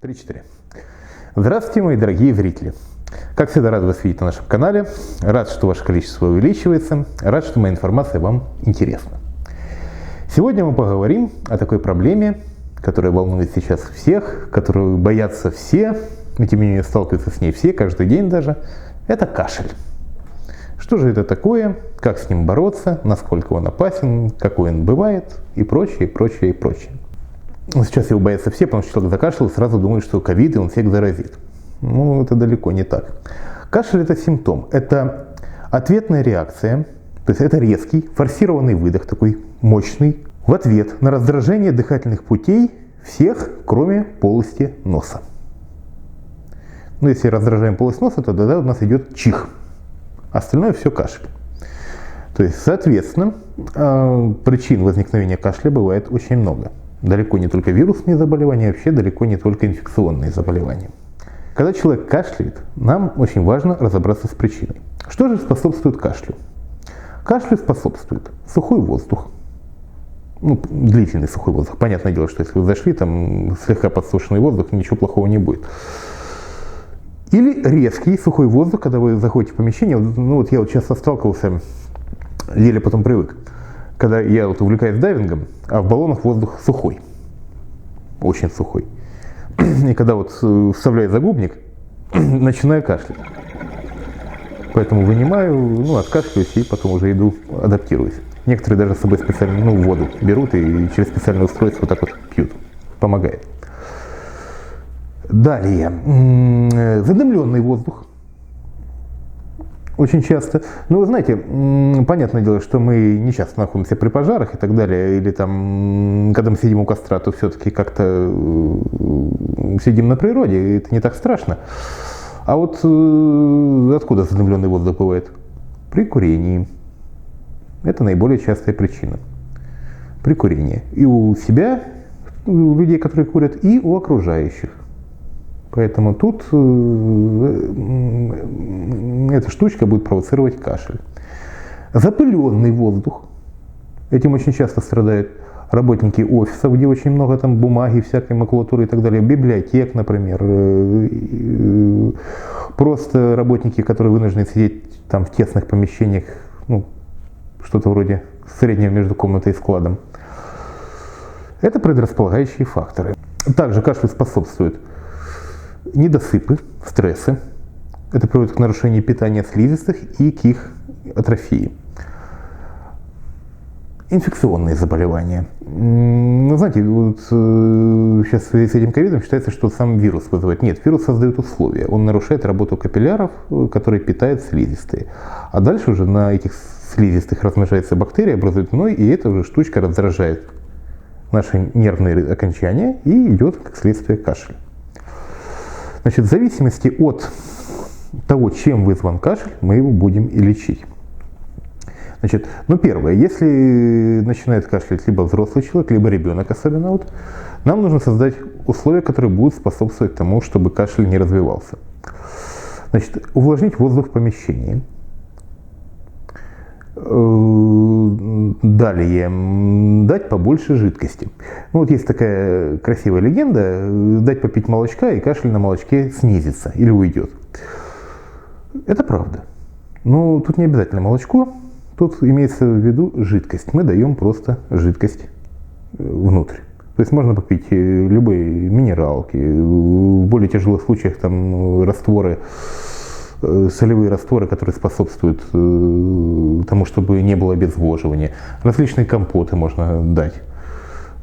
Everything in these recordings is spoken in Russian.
3-4. Здравствуйте, мои дорогие зрители. Как всегда, рад вас видеть на нашем канале. Рад, что ваше количество увеличивается. Рад, что моя информация вам интересна. Сегодня мы поговорим о такой проблеме, которая волнует сейчас всех, которую боятся все, но тем не менее сталкиваются с ней все, каждый день даже. Это кашель. Что же это такое, как с ним бороться, насколько он опасен, какой он бывает и прочее, прочее, и прочее. Сейчас его боятся все, потому что человек закашлял и сразу думает, что ковид и он всех заразит. Ну, это далеко не так. Кашель – это симптом, это ответная реакция, то есть это резкий, форсированный выдох, такой мощный, в ответ на раздражение дыхательных путей всех, кроме полости носа. Ну, если раздражаем полость носа, то тогда у нас идет чих, остальное все кашель. То есть, соответственно, причин возникновения кашля бывает очень много. Далеко не только вирусные заболевания, вообще далеко не только инфекционные заболевания. Когда человек кашляет, нам очень важно разобраться с причиной. Что же способствует кашлю? Кашлю способствует сухой воздух. Ну, длительный сухой воздух. Понятное дело, что если вы зашли, там слегка подсушенный воздух, ничего плохого не будет. Или резкий сухой воздух, когда вы заходите в помещение. Ну, вот я вот часто сталкивался, еле потом привык. Когда я вот увлекаюсь дайвингом, а в баллонах воздух сухой, очень сухой. И когда вот вставляю загубник, начинаю кашлять. Поэтому вынимаю, ну, откашливаюсь и потом уже иду, адаптируюсь. Некоторые даже с собой специально, ну, воду берут и через специальное устройство вот так вот пьют. Помогает. Далее. Задымленный воздух. Очень часто. Ну, вы знаете, понятное дело, что мы не часто находимся при пожарах и так далее, или там, когда мы сидим у костра, то все-таки как-то сидим на природе, и это не так страшно. А вот откуда задымленный воздух бывает? При курении. Это наиболее частая причина. При курении. И у себя, у людей, которые курят, и у окружающих. Поэтому тут эта штучка будет провоцировать кашель. Запыленный воздух. Этим очень часто страдают работники офисов, где очень много там бумаги, всякой макулатуры и так далее. Библиотек, например. Просто работники, которые вынуждены сидеть там в тесных помещениях, ну, что-то вроде среднего между комнатой и складом. Это предрасполагающие факторы. Также кашлю способствует недосыпы, стрессы. Это приводит к нарушению питания слизистых и к их атрофии. Инфекционные заболевания. Ну, знаете, вот, сейчас в связи с этим ковидом считается, что сам вирус вызывает. Нет, вирус создает условия. Он нарушает работу капилляров, которые питают слизистые. А дальше уже на этих слизистых размножаются бактерии, образуют гной, и эта уже штучка раздражает наши нервные окончания и идет, как следствие, кашель. Значит, в зависимости от того, чем вызван кашель, мы его будем и лечить. Значит, ну, первое, если начинает кашлять либо взрослый человек, либо ребенок особенно, вот, нам нужно создать условия, которые будут способствовать тому, чтобы кашель не развивался. Значит, увлажнить воздух в помещении. Далее, дать побольше жидкости. Ну, вот есть такая красивая легенда, дать попить молочка, и кашель на молочке снизится или уйдет. Это правда. Но тут не обязательно молочко, тут имеется в виду жидкость. Мы даем просто жидкость внутрь. То есть можно попить любые минералки, в более тяжелых случаях там растворы, солевые растворы, которые способствуют тому, чтобы не было обезвоживания. Различные компоты можно дать.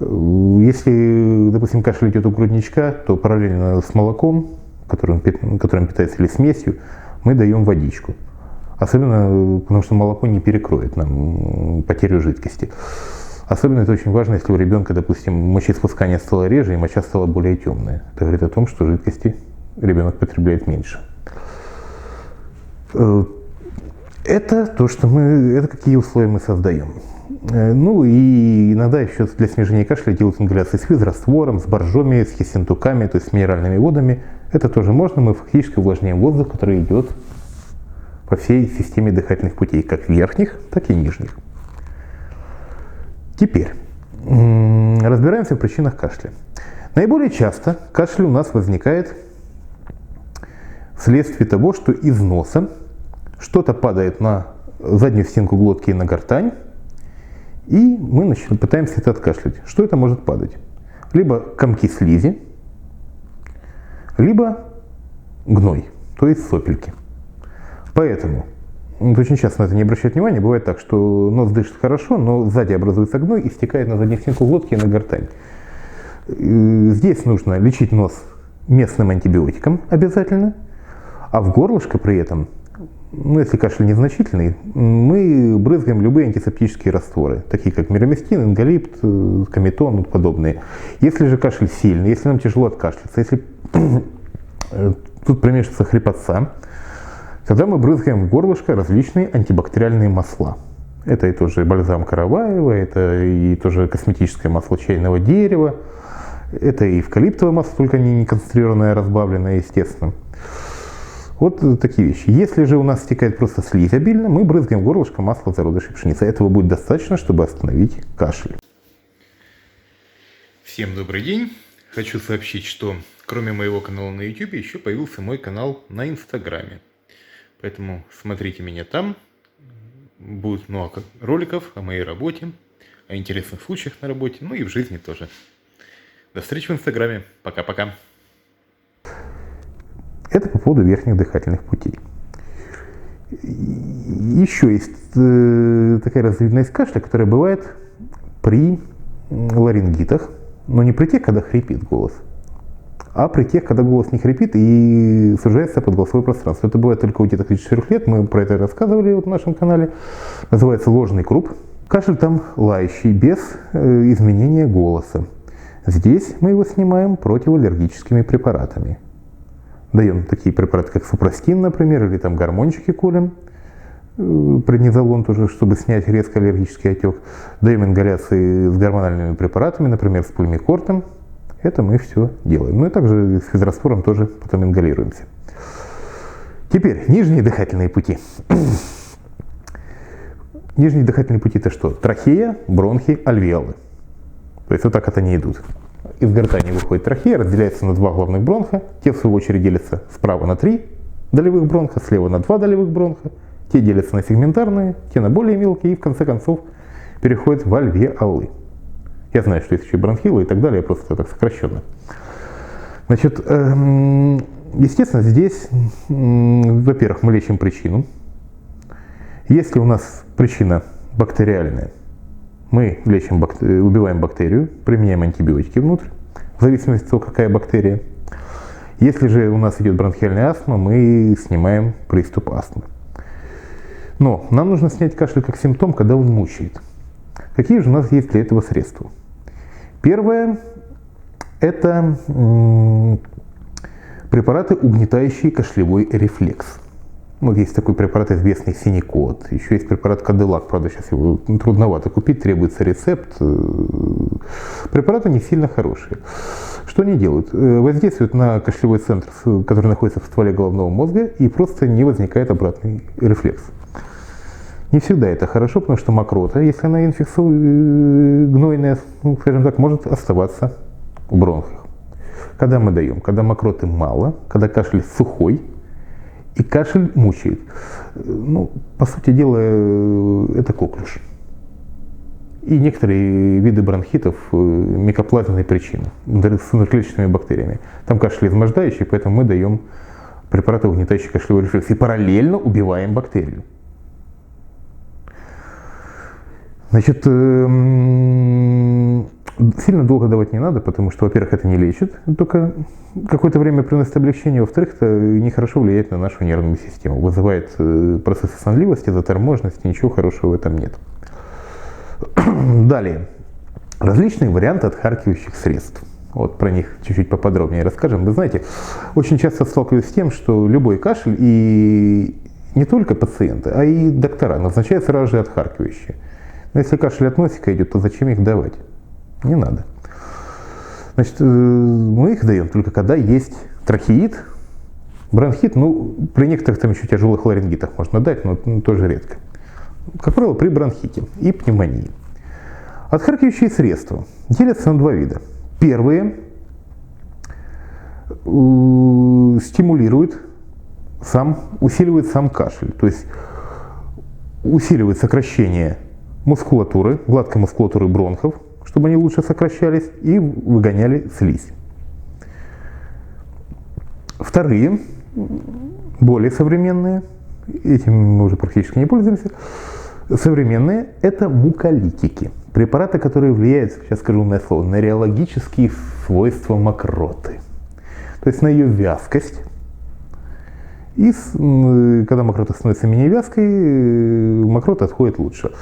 Если, допустим, кашель идет у грудничка, то параллельно с молоком, которым питается, или смесью, мы даем водичку. Особенно, потому что молоко не перекроет нам потерю жидкости. Особенно это очень важно, если у ребенка, допустим, мочеиспускание стало реже и моча стала более темная. Это говорит о том, что жидкости ребенок потребляет меньше. Это то, что это какие условия мы создаем. Ну и иногда еще для снижения кашля делают ингаляции с физраствором, с боржоми, с ессентуками, то есть с минеральными водами. Это тоже можно, мы фактически увлажняем воздух, который идет по всей системе дыхательных путей, как верхних, так и нижних. Теперь разбираемся в причинах кашля. Наиболее часто кашель у нас возникает вследствие того, что из носа что-то падает на заднюю стенку глотки и на гортань, и мы пытаемся это откашлять. Что это может падать? Либо комки слизи, либо гной, то есть сопельки. Поэтому очень часто на это не обращают внимания. Бывает так, что нос дышит хорошо, но сзади образуется гной и стекает на заднюю стенку глотки и на гортань. Здесь нужно лечить нос местным антибиотиком обязательно, а в горлышко при этом, если кашель незначительный, мы брызгаем любые антисептические растворы, такие как мироместин, ингалипт, кометон и подобные. Если же кашель сильный, если нам тяжело откашляться, если тут примешивается хрипотца, тогда мы брызгаем в горлышко различные антибактериальные масла. Это и тоже бальзам Караваева, это и тоже косметическое масло чайного дерева, это и эвкалиптовое масло, только не концентрированное, а разбавленное, естественно. Вот такие вещи. Если же у нас стекает просто слизь обильно, мы брызгаем в горлышко масло зародышей пшеницы. Этого будет достаточно, чтобы остановить кашель. Всем добрый день. Хочу сообщить, что кроме моего канала на YouTube еще появился мой канал на Инстаграме. Поэтому смотрите меня там. Будет много роликов о моей работе, о интересных случаях на работе, ну и в жизни тоже. До встречи в Инстаграме. Пока-пока. Это по поводу верхних дыхательных путей. Еще есть такая разновидность кашля, которая бывает при ларингитах, но не при тех, когда хрипит голос, а при тех, когда голос не хрипит и сужается подголосовое пространство. Это бывает только у деток 4 лет, мы про это рассказывали в нашем канале. Называется ложный круп. Кашель там лающий, без изменения голоса. Здесь мы его снимаем противоаллергическими препаратами. Даем такие препараты, как супрастин, например, или там гормончики колем, преднизолон тоже, чтобы снять резко аллергический отек. Даем ингаляции с гормональными препаратами, например, с пульмикортом. Это мы все делаем. Ну и также с физраствором тоже потом ингалируемся. Теперь нижние дыхательные пути. Нижние дыхательные пути это что? Трахея, бронхи, альвеолы. То есть вот так это они идут. Из гортани выходит трахея, разделяется на 2 главных бронха. Те, в свою очередь, делятся справа на 3 долевых бронха, слева на 2 долевых бронха. Те делятся на сегментарные, те на более мелкие и, в конце концов, переходят в альвеолы. Я знаю, что есть еще и бронхилы и так далее, просто так сокращенно. Значит, естественно, здесь, во-первых, мы лечим причину. Если у нас причина бактериальная, мы лечим, убиваем бактерию, применяем антибиотики внутрь, в зависимости от того, какая бактерия. Если же у нас идет бронхиальная астма, мы снимаем приступ астмы. Но нам нужно снять кашель как симптом, когда он мучает. Какие же у нас есть для этого средства? Первое – это препараты, угнетающие кашлевой рефлекс. Вот есть такой препарат известный Синекот, еще есть препарат Кадиллак, правда сейчас его трудновато купить, требуется рецепт. Препараты не сильно хорошие. Что они делают? Воздействуют на кашлевой центр, который находится в стволе головного мозга, и просто не возникает обратный рефлекс. Не всегда это хорошо, потому что мокрота, если она гнойная, скажем так, может оставаться в бронхах. Когда мы даем? Когда мокроты мало, когда кашель сухой, и кашель мучает. Ну, по сути дела, это коклюш. И некоторые виды бронхитов микоплазменной причины, с внутриклеточными бактериями. Там кашель измождающий, поэтому мы даем препараты, угнетающие кашлевой рефлекс, и параллельно убиваем бактерию. Значит, сильно долго давать не надо, потому что, во-первых, это не лечит, только какое-то время приносит облегчение, во-вторых, это нехорошо влияет на нашу нервную систему, вызывает процессы сонливости, заторможенности, ничего хорошего в этом нет. Далее, различные варианты отхаркивающих средств. Вот про них чуть-чуть поподробнее расскажем. Вы знаете, очень часто сталкиваюсь с тем, что любой кашель, и не только пациенты, а и доктора назначают сразу же отхаркивающие. Но если кашель от носика идет, то зачем их давать? Не надо. Значит, мы их даем только когда есть трахеит, бронхит, ну, при некоторых там еще тяжелых ларингитах можно дать, но тоже редко. Как правило, при бронхите и пневмонии. Отхаркивающие средства делятся на 2 вида. Первые стимулирует усиливает сам кашель. То есть усиливает сокращение мускулатуры, гладкой мускулатуры бронхов, чтобы они лучше сокращались и выгоняли слизь. Вторые, более современные, этим мы уже практически не пользуемся, современные – это муколитики. Препараты, которые влияют, сейчас скажу умное слово, на реологические свойства мокроты. То есть на ее вязкость. И когда мокрота становится менее вязкой, мокрота отходит лучше.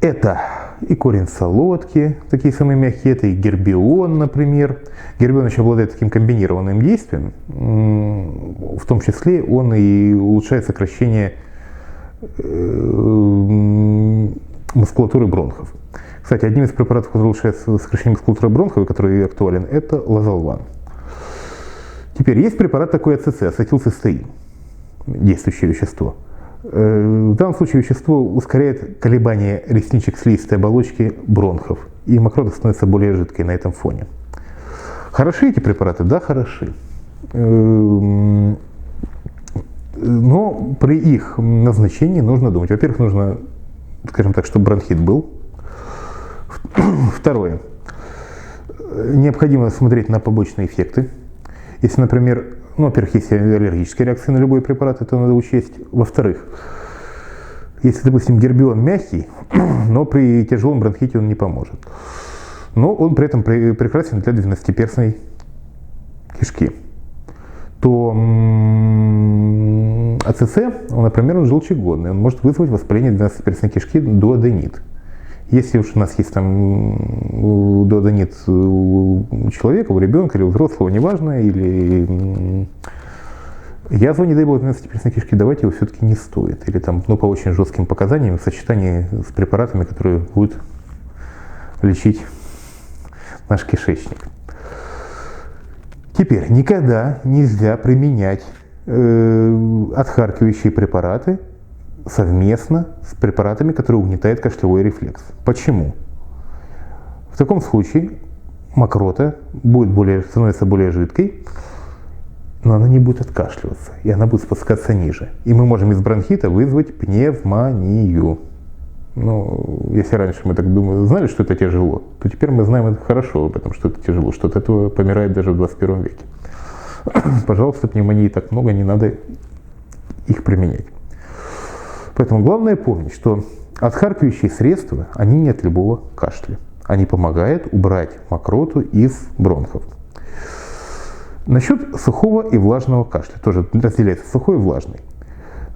Это и корень солодки, такие самые мягкие, это и гербион, например. Гербион еще обладает таким комбинированным действием, в том числе он и улучшает сокращение мускулатуры бронхов. Кстати, одним из препаратов, который улучшает сокращение мускулатуры бронхов, и который актуален, это лазолван. Теперь есть препарат такой АЦЦ, ацетилцистеин, действующее вещество. В данном случае вещество ускоряет колебания ресничек слизистой оболочки бронхов, и мокрота становится более жидкой на этом фоне. Хороши эти препараты? Да, хороши. Но при их назначении нужно думать. Во-первых, нужно, скажем так, чтобы бронхит был. Второе. Необходимо смотреть на побочные эффекты. Если, например, во-первых, если аллергическая реакция на любой препарат, это надо учесть. Во-вторых, если, допустим, гербион мягкий, но при тяжелом бронхите он не поможет. Но он при этом прекрасен для двенадцатиперстной кишки. То АЦЦ, например, он желчегонный, он может вызвать воспаление двенадцатиперстной кишки, дуоденит. Если уж у нас есть там дуоденит у человека, у ребенка или у взрослого, неважно, или язва, не дай бог, 12-перстной кишки, давать его все-таки не стоит. Или там, по очень жестким показаниям в сочетании с препаратами, которые будут лечить наш кишечник. Теперь, никогда нельзя применять отхаркивающие препараты совместно с препаратами, которые угнетают кашлевой рефлекс. Почему? В таком случае мокрота становится более жидкой, но она не будет откашливаться, и она будет спускаться ниже. И мы можем из бронхита вызвать пневмонию. Если раньше мы так знали, что это тяжело, то теперь мы знаем это хорошо, потому что это тяжело, что от этого помирает даже в 21 веке. Пожалуйста, пневмонии так много, не надо их применять. Поэтому главное помнить, что отхаркивающие средства, они не от любого кашля. Они помогают убрать мокроту из бронхов. Насчет сухого и влажного кашля. Тоже разделяется сухой и влажный.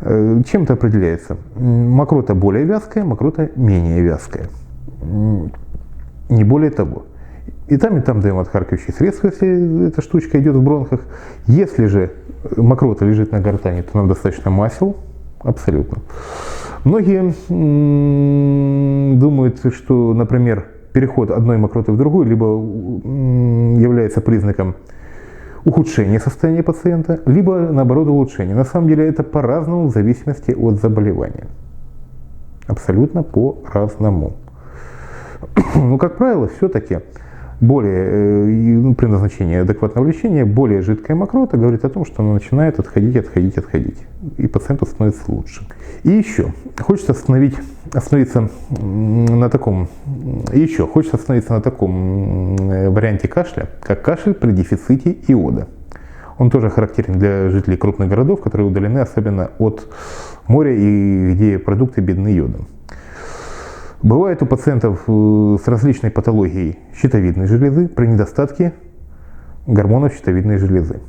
Чем это определяется? Мокрота более вязкая, мокрота менее вязкая. Не более того. И там даем отхаркивающие средства, если эта штучка идет в бронхах. Если же мокрота лежит на гортани, то нам достаточно масел. Абсолютно. Многие думают, что, например, переход одной мокроты в другую либо является признаком ухудшения состояния пациента, либо, наоборот, улучшения. На самом деле это по-разному в зависимости от заболевания. Абсолютно по-разному. Но, как правило, все-таки при назначении адекватного лечения более жидкая мокрота говорит о том, что она начинает отходить. И пациенту становится лучше. И еще хочется остановиться на таком варианте кашля, как кашель при дефиците йода. Он тоже характерен для жителей крупных городов, которые удалены особенно от моря и где продукты бедны йодом. Бывает у пациентов с различной патологией щитовидной железы при недостатке гормонов щитовидной железы.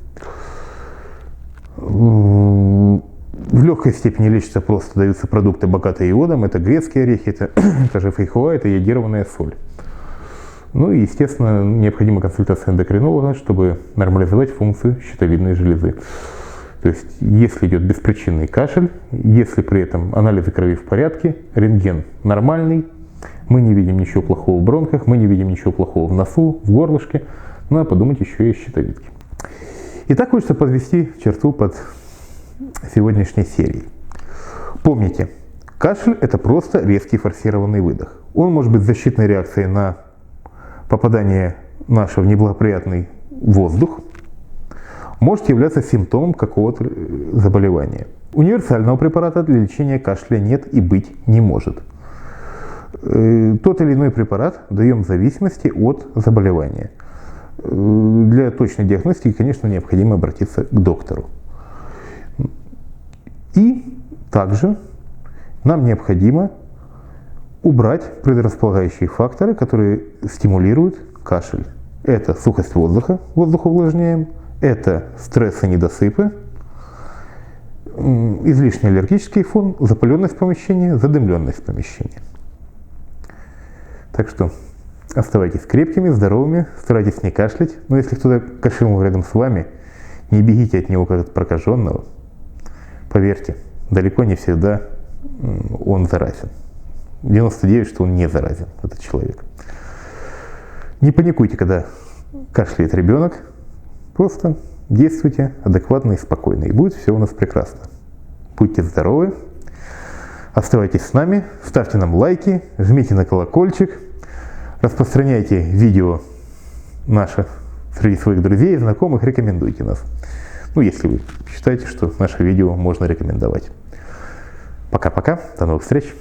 В легкой степени лечится просто, даются продукты, богатые йодом. Это грецкие орехи, это же фейхоа, это йодированная соль. И, естественно, необходима консультация эндокринолога, чтобы нормализовать функцию щитовидной железы. То есть, если идет беспричинный кашель, если при этом анализы крови в порядке, рентген нормальный, мы не видим ничего плохого в бронхах, мы не видим ничего плохого в носу, в горлышке, надо подумать еще и о щитовидке. Итак, хочется подвести черту под сегодняшней серией. Помните, кашель – это просто резкий форсированный выдох. Он может быть защитной реакцией на попадание нашего в неблагоприятный воздух, может являться симптомом какого-то заболевания. Универсального препарата для лечения кашля нет и быть не может. Тот или иной препарат даем в зависимости от заболевания. Для точной диагностики, конечно, необходимо обратиться к доктору. И также нам необходимо убрать предрасполагающие факторы, которые стимулируют кашель. Это сухость воздуха, воздух увлажняем, это стресс и недосыпы, излишний аллергический фон, запыленность помещения, задымленность помещения. Так что оставайтесь крепкими, здоровыми, старайтесь не кашлять, но если кто-то кашлянул рядом с вами, не бегите от него как от прокаженного. Поверьте, далеко не всегда он заразен. 99, что он не заразен, этот человек. Не паникуйте, когда кашляет ребенок. Просто действуйте адекватно и спокойно. И будет все у нас прекрасно. Будьте здоровы. Оставайтесь с нами. Ставьте нам лайки. Жмите на колокольчик. Распространяйте видео наше среди своих друзей, знакомых. Рекомендуйте нас. Ну, если вы считаете, что наше видео можно рекомендовать. Пока-пока. До новых встреч.